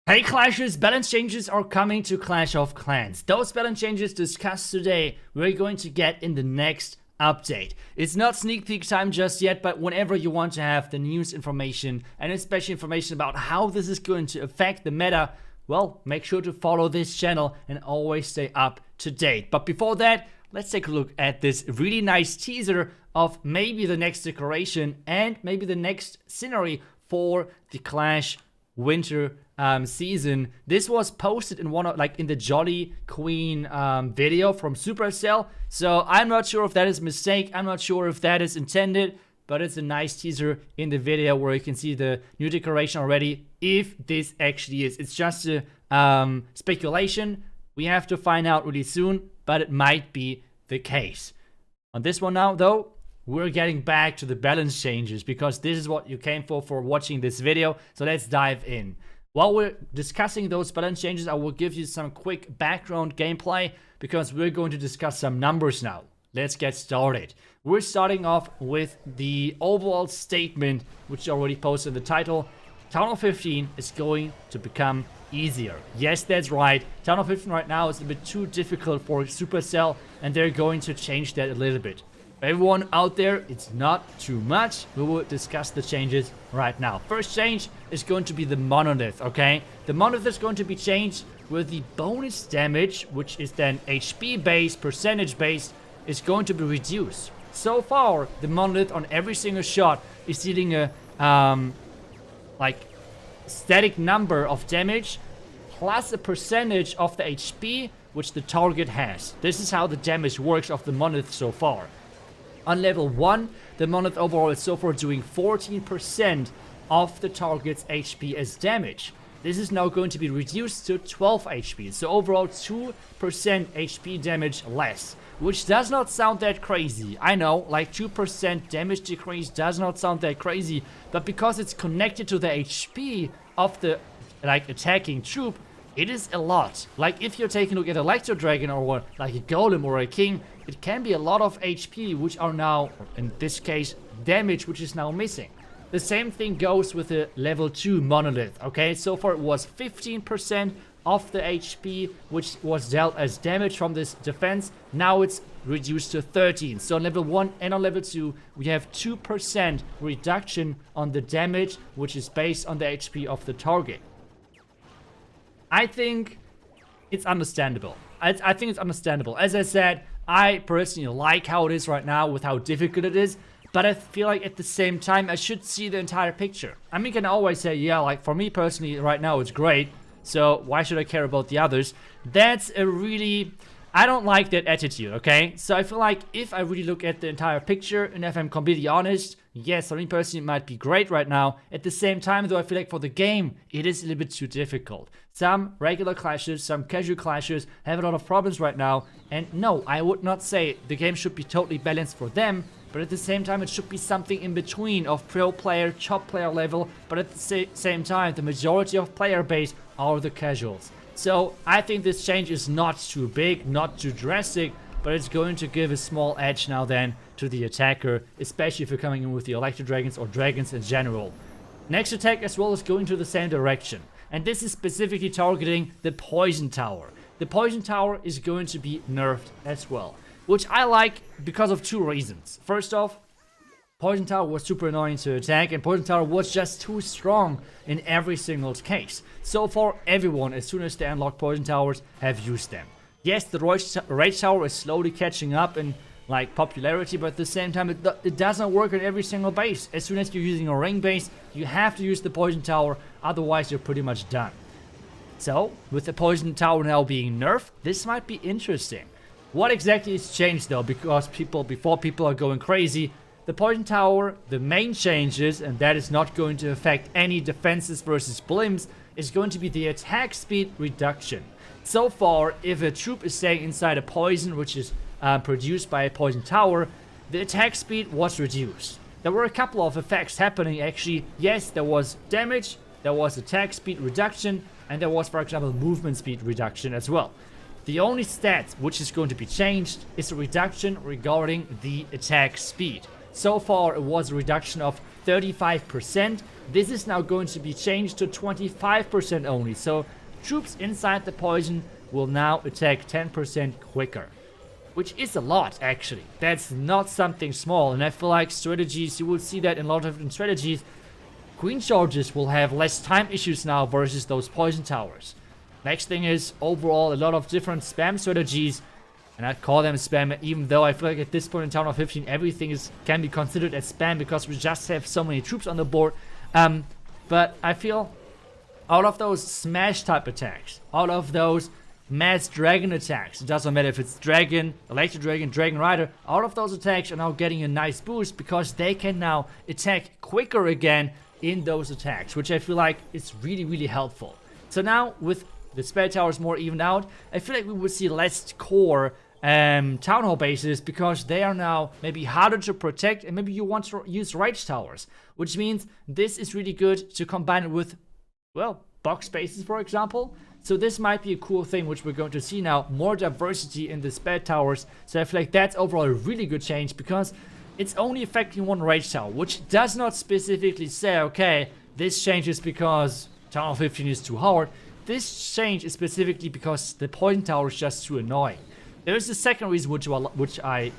Hey Clashers, balance changes are coming to Clash of Clans. Those balance changes discussed today, we're going to get in the next update. It's not sneak peek time just yet, but whenever you want to have the news information and especially information about how this is going to affect the meta, well, make sure to follow this channel and always stay up to date. But before that, let's take a look at this really nice teaser of maybe the next decoration and maybe the next scenery for the Clash winter season. This was posted in one of in the Jolly Queen video from Supercell. So I'm not sure if that is a mistake. I'm not sure if that is intended, but it's a nice teaser in the video where you can see the new decoration already. If this actually is, it's just a speculation. We have to find out really soon, but it might be the case. On this one now, though, we're getting back to the balance changes because this is what you came for watching this video. So let's dive in. While we're discussing those balance changes, I will give you some quick background gameplay because we're going to discuss some numbers now. Let's get started. We're starting off with the overall statement, which I already posted in the title. Town Hall 15 is going to become easier. Yes, that's right. Town Hall 15 right now is a bit too difficult for Supercell, and they're going to change that a little bit. Everyone out there, it's not too much. We will discuss the changes right now. First change is going to be the Monolith, okay? The Monolith is going to be changed with the bonus damage, which is then HP based, percentage based, is going to be reduced. So far, the Monolith on every single shot is dealing a static number of damage plus a percentage of the HP which the target has. This is how the damage works of the Monolith so far. On level 1, the Monolith overall is so far doing 14% of the target's HP as damage. This is now going to be reduced to 12 HP, so overall 2% HP damage less, which does not sound that crazy. I know, like 2% damage decrease does not sound that crazy, but because it's connected to the HP of the attacking troop, it is a lot. Like if you're taking a look at a Electro Dragon or like a Golem or a King, it can be a lot of HP which are now, in this case, damage which is now missing. The same thing goes with the level 2 Monolith, okay? So far it was 15% of the HP which was dealt as damage from this defense. Now it's reduced to 13. So on level 1 and on level 2 we have 2% reduction on the damage which is based on the HP of the target. I think it's understandable. I think it's understandable. As I said, I personally like how it is right now with how difficult it is, but I feel like at the same time I should see the entire picture. I mean, you can always say, yeah, like for me personally right now it's great, so why should I care about the others? That's a really... I don't like that attitude, okay? So I feel like if I really look at the entire picture, and if I'm completely honest, yes, for me personally it might be great right now. At the same time though, I feel like for the game, it is a little bit too difficult. Some regular clashes, some casual clashes have a lot of problems right now. And no, I would not say the game should be totally balanced for them, but at the same time it should be something in between of pro player, top player level, but at the same time the majority of player base are the casuals. So I think this change is not too big, not too drastic, but it's going to give a small edge now then to the attacker, especially if you're coming in with the Electro Dragons or Dragons in general. Next attack as well is going to the same direction, and this is specifically targeting the Poison Tower. The Poison Tower is going to be nerfed as well, which I like because of two reasons. First off, Poison Tower was super annoying to attack, and Poison Tower was just too strong in every single case. So far, everyone, as soon as they unlock Poison Towers, have used them. Yes, the Rage Tower is slowly catching up in popularity, but at the same time, it doesn't work on every single base. As soon as you're using a ring base, you have to use the Poison Tower, otherwise you're pretty much done. So, with the Poison Tower now being nerfed, this might be interesting. What exactly is changed though, because before people are going crazy, the Poison Tower, the main changes, and that is not going to affect any defenses versus blimps, is going to be the attack speed reduction. So far, if a troop is staying inside a poison, which is produced by a Poison Tower, the attack speed was reduced. There were a couple of effects happening actually. Yes, there was damage, there was attack speed reduction, and there was, for example, movement speed reduction as well. The only stat which is going to be changed is a reduction regarding the attack speed. So far it was a reduction of 35%. This is now going to be changed to 25% only. So troops inside the poison will now attack 10% quicker. Which is a lot, actually. That's not something small. And I feel like strategies, you will see that in a lot of different strategies. Queen charges will have less time issues now versus those poison towers. Next thing is overall a lot of different spam strategies. And I call them spam, even though I feel like at this point in Town of 15 everything can be considered as spam because we just have so many troops on the board. But I feel out of those smash type attacks, out of those mass dragon attacks, it doesn't matter if it's dragon, electro dragon, dragon rider, all of those attacks are now getting a nice boost because they can now attack quicker again in those attacks, which I feel like is really, really helpful. So now with the spell towers more evened out, I feel like we will see less core town hall bases because they are now maybe harder to protect, and maybe you want to use rage towers, which means this is really good to combine it with, well, box bases, for example. So this might be a cool thing which we're going to see now, more diversity in the spell towers. So I feel like that's overall a really good change because it's only affecting one rage tower, which does not specifically say, okay, this change is because Town of 15 is too hard. This change is specifically because the poison tower is just too annoying. There's a second reason which I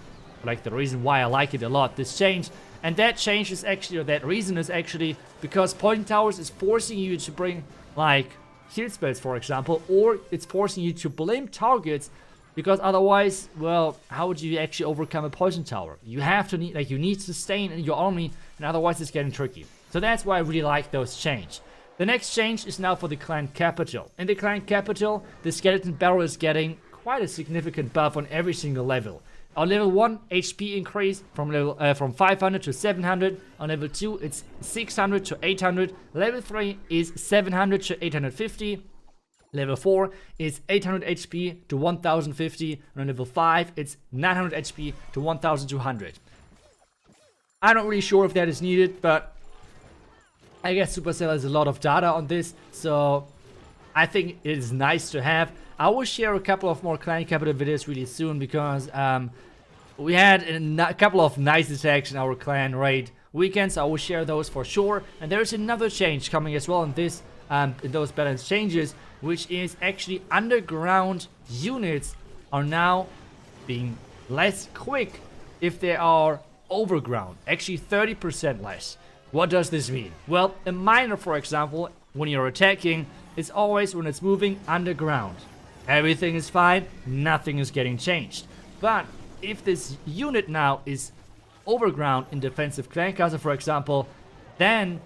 like, the reason why I like it a lot, this change. And that change is actually, or that reason is actually because poison towers is forcing you to bring like heal spells, for example, or it's forcing you to blame targets because otherwise, well, how would you actually overcome a poison tower? You have to you need sustain in your army, and otherwise it's getting tricky. So that's why I really like those change. The next change is now for the clan capital. In the clan capital, the skeleton barrel is getting quite a significant buff on every single level. On level 1, HP increase from 500 to 700. On level 2, it's 600 to 800. Level 3 is 700 to 850. Level 4 is 800 HP to 1050. And on level 5, it's 900 HP to 1200. I'm not really sure if that is needed, but I guess Supercell has a lot of data on this, so I think it is nice to have. I will share a couple of more clan capital videos really soon because we had a couple of nice attacks in our clan raid weekends. So I will share those for sure. And there's another change coming as well in this, in those balance changes, which is actually underground units are now being less quick if they are overground. Actually 30% less. What does this mean? Well, a miner, for example, when you're attacking, it's always when it's moving underground. Everything is fine, nothing is getting changed. But if this unit now is overground in defensive clan castle, for example, then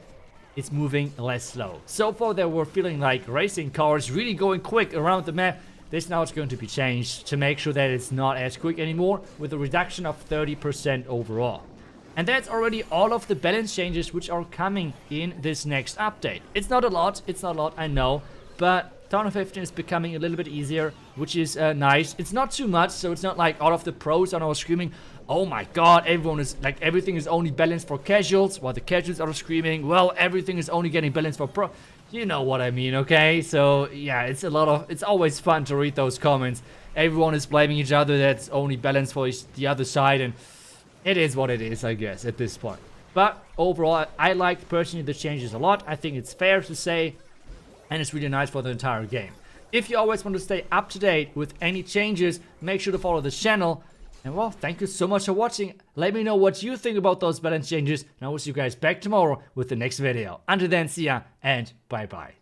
it's moving less slow. So far they were feeling like racing cars, really going quick around the map. This now is going to be changed to make sure that it's not as quick anymore, with a reduction of 30% overall. And that's already all of the balance changes which are coming in this next update. It's not a lot, I know, but Town of 15 is becoming a little bit easier, which is nice. It's not too much, so it's not like all of the pros are now screaming, oh my god, everyone is like, everything is only balanced for casuals, while the casuals are screaming, well, everything is only getting balanced for pro. You know what I mean, okay? So yeah, it's always fun to read those comments. Everyone is blaming each other that's only balanced for the other side, and it is what it is, I guess, at this point. But overall, I like personally the changes a lot. I think it's fair to say, and it's really nice for the entire game. If you always want to stay up to date with any changes, make sure to follow the channel. And well, thank you so much for watching. Let me know what you think about those balance changes, and I will see you guys back tomorrow with the next video. Until then, see ya, and bye bye.